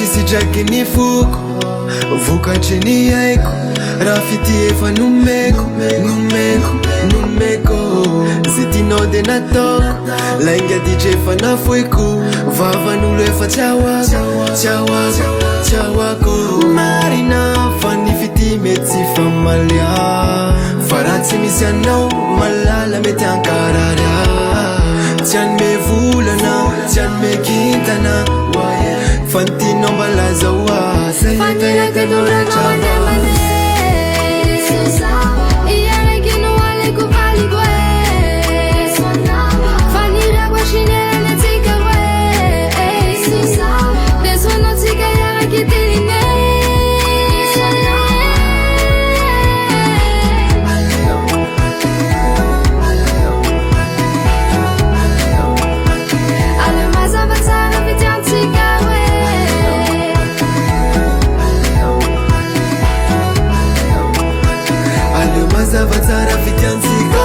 sitraky ny foko vokatriny haiko raha fity efa nomeko zay tinao de nataoko lainga ditra efa nafoiko vavan'olo efa tsahoako marina fa ny fity mety tsy famalia fa raha tsy misy anao malala mety ankararya tsy anome volana tsy anome kintana fa ny tinao mbalaza oa Mazavatsara fitiantsika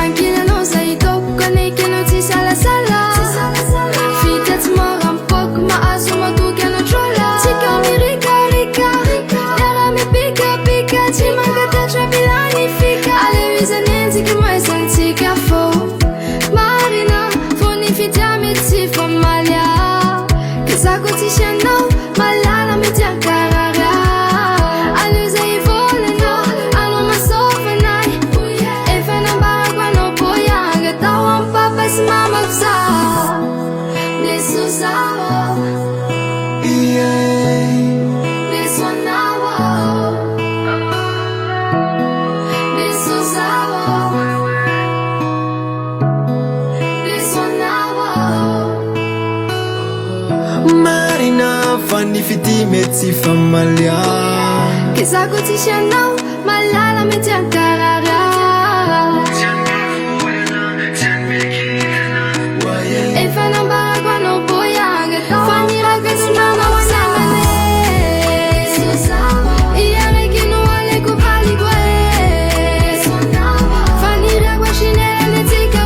ankilanao zay hitako kaneky anao tsy salasala fity tsy mora mipoko mahazo matoky anao trola tsika mirikarika era mipikapika tsy mankatatra milanifika aleo izany enzika moesantsika fô marina fô ny fitya mety tsy famalia kizako tsisy anao malala mety ankararya marina fa ny fity mety tsy famalia kizako tsisy anao malala mety ankararya efa nambarako anao boyanga fa niraka sy nanao anamane iaraiky no aleko valiko fa nirako ashinelany atsika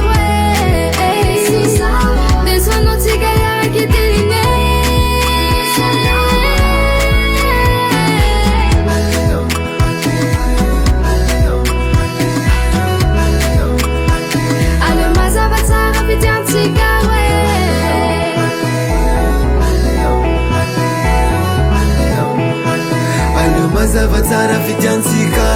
de soanao tsika iaraky teline aleo mazavatsara fitiantsika mazavatsara fitiantsika